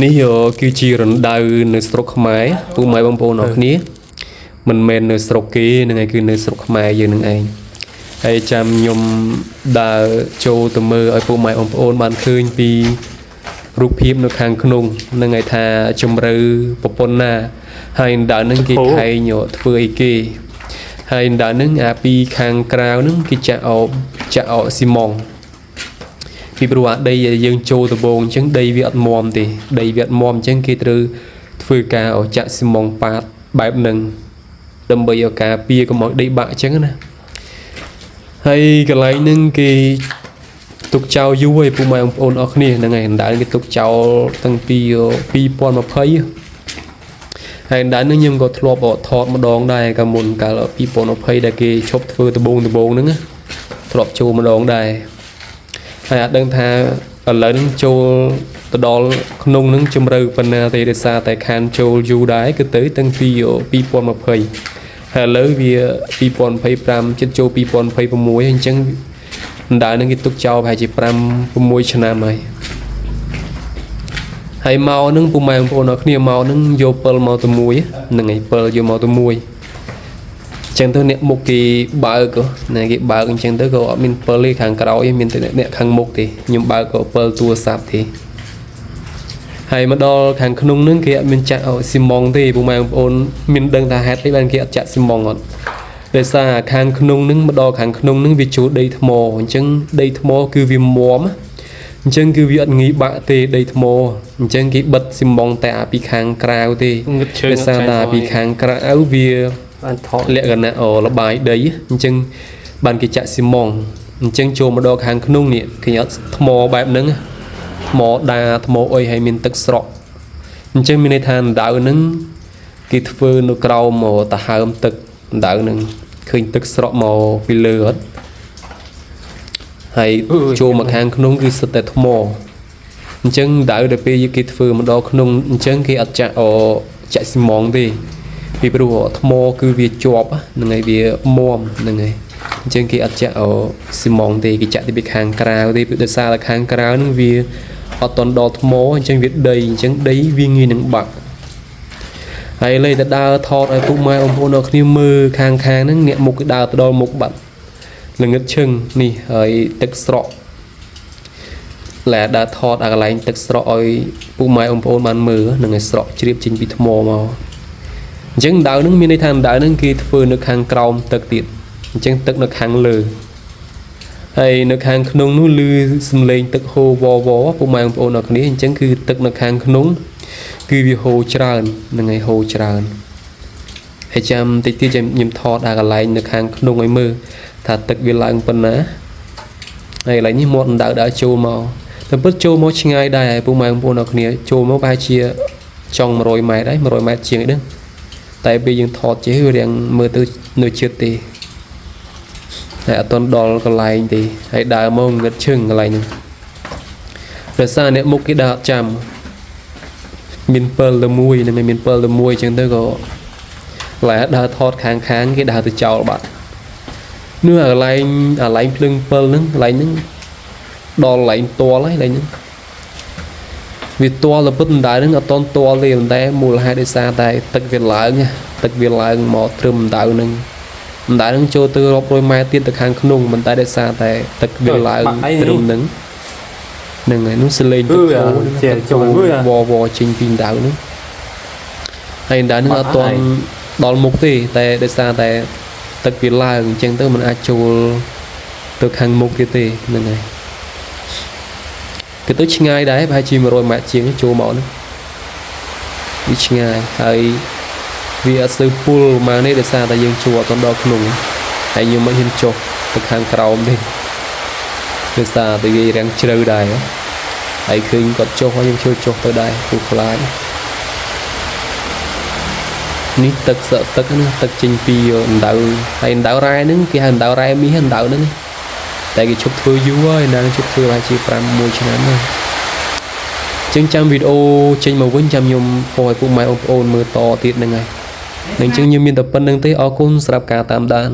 នេះគឺជារណ្ដៅនៅស្រុកខ្មែរពុកម៉ែបងប្អូនអរគ្នាមិនមែននៅស្រុកគេនឹងឯងគឺនៅស្រុកខ្មែរយើងនឹងឯងហើយចាំខ្ញុំដើរចូលទៅមើលឲ្យពុកម៉ែបងប្អូនបានឃើញពីរូបភាពនៅខាងក្នុងនឹងឯងថាជំរឿប្រពន្ធណាហើយដើរនឹងគេខែងធ្វើអីគេហើយដើរនឹងអាពីខាងក្រៅនឹងគេចាក់អោស៊ីម៉ងពីព្រោះអាដីយើងចូលដំបងអញ្ចឹងដីវាអត់មាំទេដីវាអត់មាំអញ្ចឹងគេត្រូវធ្វើការចាក់ស៊ីម៉ងប៉ាតបែបហ្នឹងដើម្បីឲ្យការពារកុំឲ្យដីបាក់អញ្ចឹងណាហើយកន្លែងហ្នឹងគេទុកចោលយូរហើយពុកម៉ែបងប្អូនអរគ្នាហ្នឹងហើយអណ្ដើគេទុកចោលតាំងពី2020ហើយអណ្ដើហ្នឹងខ្ញុំក៏ធ្លាប់ថតម្ដងដែរកាលមុនកាល2020ដែលគេឈប់ធ្វើដំបងហ្នឹងធ្លាប់ចូលម្ដងដែរហើយអត់ដឹងថាឥឡូវហ្នឹងចូលទៅដល់ក្នុងហ្នឹងជំរឿប៉ុណ្ណាទេដោយសារតែខានចូលយូរដែរគឺទៅតាំងពី2020ហើយឥឡូវវា2025ជិតចូល2026អញ្ចឹងអណ្ដើហ្នឹងគេទុកចោលប្រហែលជា5-6ឆ្នាំហើយមកហ្នឹងពុកម៉ែបងប្អូនអរគ្នាមកហ្នឹងយកពិលមកទៅមួយហ្នឹងឯងពិលយកមកទៅមួយអញ្ចឹងទៅអ្នកមុខគេបើកណាគេបើកអញ្ចឹងទៅក៏អត់មានពិលទេខាងក្រោយមានតែអ្នកខាងមុខទេខ្ញុំបើកក៏ពិលទូរស័ព្ទទេហើយមកដល់ខាងក្នុងហ្នឹងគេអត់មានចាក់ស៊ីម៉ងទេពុកម៉ែបងប្អូនមានដឹងថាហេតុអីបានគេអត់ចាក់ស៊ីម៉ងអត់ដោយសារខាងក្នុងហ្នឹងមកដល់ខាងក្នុងហ្នឹងវាចូលដីថ្មអញ្ចឹងដីថ្មគឺវាមាំអញ្ចឹងគឺវាអត់ងាយបាក់ទេដីថ្មអញ្ចឹងគេបិទស៊ីម៉ងតែពីខាងក្រៅទេដោយសារតែពីខាងក្រៅវាបានថតលក្ខណៈលបាយដីអញ្ចឹងបានគេចាក់ស៊ីម៉ងអញ្ចឹងចូលមកដល់ខាងក្នុងនេះឃើញអត់ថ្មបែបហ្នឹងថ្មដាថ្មអុយហើយមានទឹកស្រក់អញ្ចឹងមានន័យថាអណ្ដៅហ្នឹងគេធ្វើនៅក្រោមតាហើមទឹកអណ្ដៅហ្នឹងឃើញទឹកស្រក់មកពីលើអត់ហើយចូលមកខាងក្នុងគឺសិតតែថ្មអញ្ចឹងដៅដល់ពេលគេធ្វើមកដល់ក្នុងអញ្ចឹងគេអត់ចាក់ស៊ីម៉ងទេពីព្រោះថ្មគឺវាជាប់ហ្នឹងហើយវាមាំហ្នឹងហើយអញ្ចឹងគេអត់ចាក់ស៊ីម៉ងទេគេចាក់តែពីខាងក្រៅទេដោយសារតែខាងក្រៅហ្នឹងវាអត់តន់ដល់ថ្មអញ្ចឹងវាដីអញ្ចឹងដីវាងាយនឹងបាក់ហើយលេតែដើរថតឲ្យពុកម៉ែបងប្អូនអរគ្នាមើលខាងហ្នឹងអ្នកមុខគឺដើរទៅដល់មុខបាត់ល្ងឹតឈឹងនេះហើយទឹកស្រក់លែដើរថតអាកន្លែងទឹកស្រក់ឲ្យពុកម៉ែបងប្អូនបានមើលនឹងឲ្យស្រក់ជ្រាបចេញពីថ្មមកអញ្ចឹងដៅហ្នឹងមានន័យថាដៅហ្នឹងគេធ្វើនៅខាងក្រោមទឹកទៀតអញ្ចឹងទឹកនៅខាងលើហើយនៅខាងក្នុងនោះឮសំឡេងទឹកហូរវវពុកម៉ែបងប្អូនអរគ្នាអញ្ចឹងគឺទឹកនៅខាងក្នុងគឺវាហូរច្រើននឹងឲ្យហូរច្រើនហើយចាំតិចទៀតខ្ញុំថតអាកន្លែងនៅខាងក្នុងឲ្យមើលថាទឹកវាឡើងប៉ុណ្ណាហើយកន្លែងនេះមាត់អណ្ដៅដើរចូលមកតែពិតចូលមកឆ្ងាយដែរហើយពុកម៉ែបងប្អូនអរគ្នាចូលមកប្រហែលជាចង់100ម៉ែត្រហើយ100ម៉ែត្រជាងអីហ្នឹងតែពេលយើងថតចេះវារៀងមើលទៅនៅជិតទេហើយអត់ទាន់ដល់កន្លែងទេហើយដើរមកងឹតឈឹងកន្លែងហ្នឹងដោយសារអ្នកមុខគេដើរអត់ចាំមានពិលទៅមួយនឹងមានពិលទៅមួយអញ្ចឹងទៅក៏ឡែដើរថតខាងគេដើរទៅចោលបាត់នោះកន្លែងភ្លើងពិលហ្នឹងកន្លែងហ្នឹងដល់កន្លែងទាល់ហើយកន្លែងហ្នឹងវាទាល់ទៅពិតអណ្ដើហ្នឹងអត់តន់ទាល់ទេប៉ុន្តែមូលហេតុដោយសារតែទឹកវាឡើងមកត្រឹមអណ្ដើហ្នឹងចូលទៅរាប់រយម៉ែត្រទៀតទៅខាងក្នុងប៉ុន្តែដោយសារតែទឹកវាឡើងត្រឹមហ្នឹងហើយនោះសលេងទឹកចូលវចេញពីអណ្ដើហ្នឹងហើយអណ្ដើហ្នឹងអត់តន់ដល់មុខទេតែដោយសារតែទឹកវាឡើងអញ្ចឹងទៅมันអាចចូលទៅខាងមុខទៀតទេហ្នឹងហើយគឺទៅឆ្ងាយដែរប្រហែលជា100ម៉ែត្រជាងចូលមកហ្នឹងវាឆ្ងាយហើយវាអត់ស្ទើរពុលមកនេះដោយសារតែយើងចូលអត់ដល់ក្នុងហើយយើងមិនហ៊ានចុះទៅខាងក្រោមទេដោយសារតែវារាំងជ្រៅដែរហើយឃើញគាត់ចុះហើយយើងជួយចុះទៅដែរពូខ្លាចនេះទឹកសក់ទឹកហ្នឹងទឹកចេញពីអណ្ដៅហើយអណ្ដៅរ៉ែហ្នឹងគេហៅអណ្ដៅរ៉ែមីអណ្ដៅហ្នឹងតែគេឈប់ធ្វើយូរហើយណាឈប់ធ្វើប្រហែលជា5-6ឆ្នាំហើយចឹងចាំវីដេអូចេញមកវិញចាំខ្ញុំខឲ្យពុកម៉ែបងប្អូនមើលតទៀតហ្នឹងហើយនឹងចឹងខ្ញុំមានតែប៉ុណ្្នឹងទេអរគុណសម្រាប់ការតាមដាន